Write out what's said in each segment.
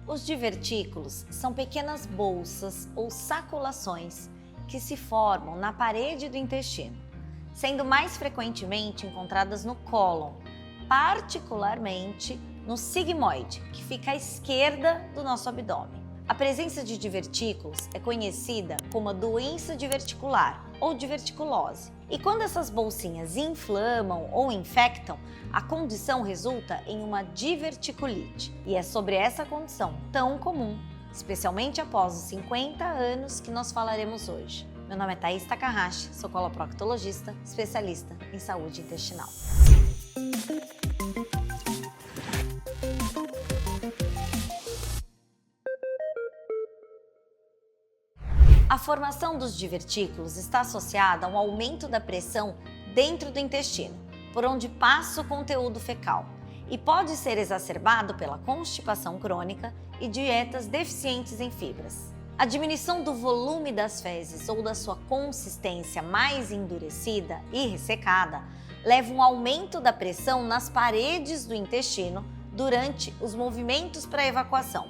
Os divertículos são pequenas bolsas ou saculações que se formam na parede do intestino, sendo mais frequentemente encontradas no cólon, particularmente no sigmoide, que fica à esquerda do nosso abdômen. A presença de divertículos é conhecida como a doença diverticular ou diverticulose. E quando essas bolsinhas inflamam ou infectam, a condição resulta em uma diverticulite. E é sobre essa condição tão comum, especialmente após os 50 anos, que nós falaremos hoje. Meu nome é Thaís Takahashi, sou coloproctologista, especialista em saúde intestinal. A formação dos divertículos está associada a um aumento da pressão dentro do intestino, por onde passa o conteúdo fecal, e pode ser exacerbado pela constipação crônica e dietas deficientes em fibras. A diminuição do volume das fezes ou da sua consistência mais endurecida e ressecada leva a um aumento da pressão nas paredes do intestino durante os movimentos para a evacuação,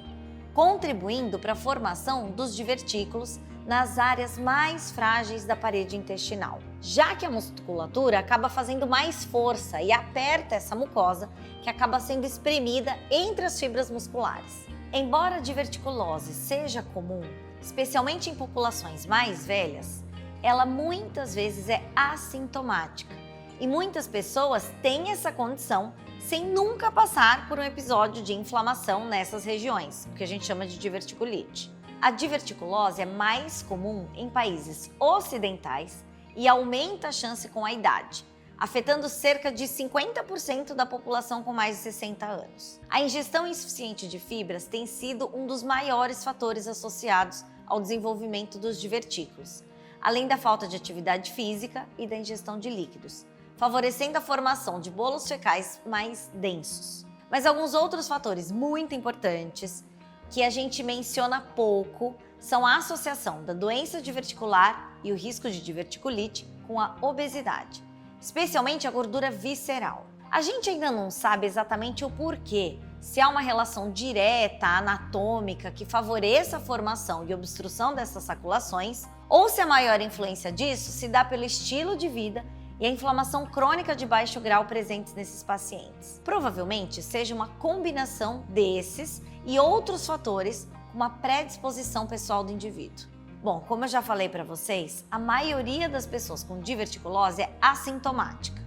contribuindo para a formação dos divertículos nas áreas mais frágeis da parede intestinal, já que a musculatura acaba fazendo mais força e aperta essa mucosa, que acaba sendo espremida entre as fibras musculares. Embora a diverticulose seja comum, especialmente em populações mais velhas, ela muitas vezes é assintomática e muitas pessoas têm essa condição sem nunca passar por um episódio de inflamação nessas regiões, o que a gente chama de diverticulite. A diverticulose é mais comum em países ocidentais e aumenta a chance com a idade, afetando cerca de 50% da população com mais de 60 anos. A ingestão insuficiente de fibras tem sido um dos maiores fatores associados ao desenvolvimento dos divertículos, além da falta de atividade física e da ingestão de líquidos, favorecendo a formação de bolos fecais mais densos. Mas alguns outros fatores muito importantes que a gente menciona pouco são a associação da doença diverticular e o risco de diverticulite com a obesidade, especialmente a gordura visceral. A gente ainda não sabe exatamente o porquê, se há uma relação direta, anatômica, que favoreça a formação e obstrução dessas saculações, ou se a maior influência disso se dá pelo estilo de vida e a inflamação crônica de baixo grau presentes nesses pacientes. Provavelmente seja uma combinação desses e outros fatores com uma predisposição pessoal do indivíduo. Bom, como eu já falei para vocês, a maioria das pessoas com diverticulose é assintomática.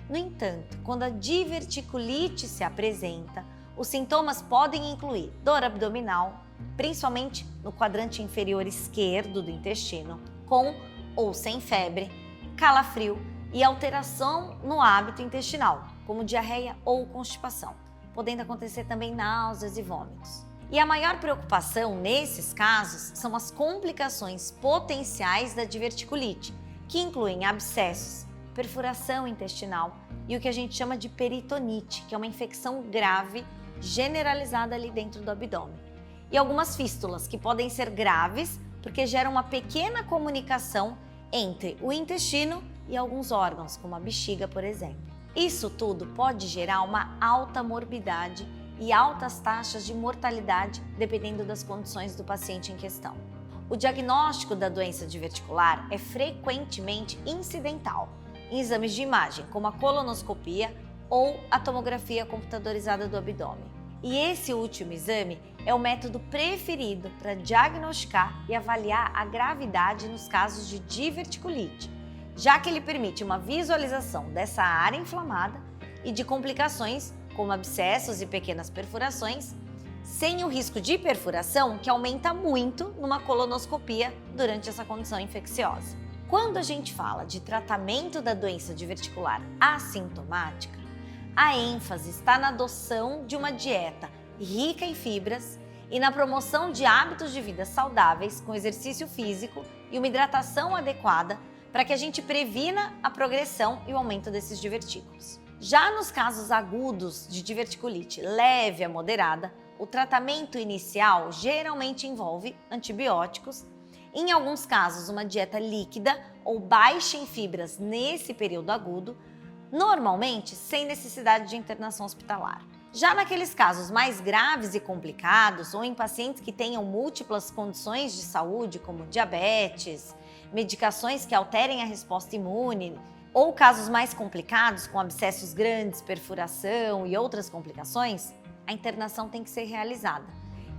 No entanto, quando a diverticulite se apresenta, os sintomas podem incluir dor abdominal, principalmente no quadrante inferior esquerdo do intestino, com ou sem febre, calafrio e alteração no hábito intestinal, como diarreia ou constipação, podendo acontecer também náuseas e vômitos. E a maior preocupação nesses casos são as complicações potenciais da diverticulite, que incluem abscessos, perfuração intestinal e o que a gente chama de peritonite, que é uma infecção grave generalizada ali dentro do abdômen. E algumas fístulas, que podem ser graves porque geram uma pequena comunicação entre o intestino e alguns órgãos, como a bexiga, por exemplo. Isso tudo pode gerar uma alta morbidade e altas taxas de mortalidade, dependendo das condições do paciente em questão. O diagnóstico da doença diverticular é frequentemente incidental, em exames de imagem, como a colonoscopia ou a tomografia computadorizada do abdômen. E esse último exame é o método preferido para diagnosticar e avaliar a gravidade nos casos de diverticulite, já que ele permite uma visualização dessa área inflamada e de complicações como abscessos e pequenas perfurações, sem o risco de perfuração, que aumenta muito numa colonoscopia durante essa condição infecciosa. Quando a gente fala de tratamento da doença diverticular assintomática, a ênfase está na adoção de uma dieta rica em fibras e na promoção de hábitos de vida saudáveis com exercício físico e uma hidratação adequada para que a gente previna a progressão e o aumento desses divertículos. Já nos casos agudos de diverticulite leve a moderada, o tratamento inicial geralmente envolve antibióticos, em alguns casos uma dieta líquida ou baixa em fibras nesse período agudo, normalmente sem necessidade de internação hospitalar. Já naqueles casos mais graves e complicados, ou em pacientes que tenham múltiplas condições de saúde, como diabetes, medicações que alterem a resposta imune, ou casos mais complicados, com abscessos grandes, perfuração e outras complicações, a internação tem que ser realizada.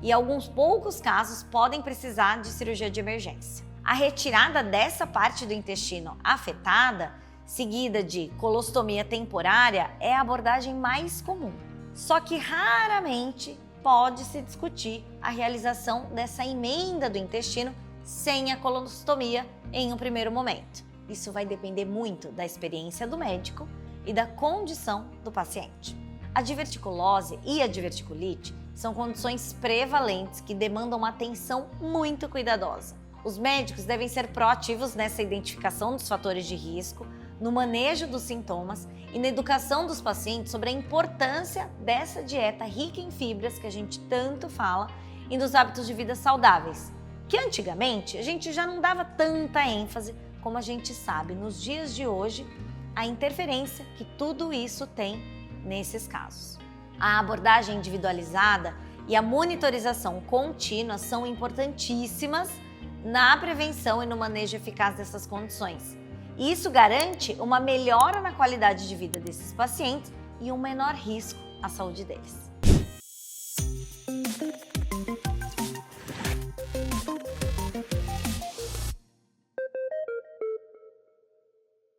E alguns poucos casos podem precisar de cirurgia de emergência. A retirada dessa parte do intestino afetada, seguida de colostomia temporária, é a abordagem mais comum. Só que raramente pode-se discutir a realização dessa emenda do intestino sem a colostomia em um primeiro momento. Isso vai depender muito da experiência do médico e da condição do paciente. A diverticulose e a diverticulite são condições prevalentes que demandam uma atenção muito cuidadosa. Os médicos devem ser proativos nessa identificação dos fatores de risco, no manejo dos sintomas e na educação dos pacientes sobre a importância dessa dieta rica em fibras que a gente tanto fala e dos hábitos de vida saudáveis, que antigamente a gente já não dava tanta ênfase como a gente sabe nos dias de hoje a interferência que tudo isso tem nesses casos. A abordagem individualizada e a monitorização contínua são importantíssimas na prevenção e no manejo eficaz dessas condições. E isso garante uma melhora na qualidade de vida desses pacientes e um menor risco à saúde deles.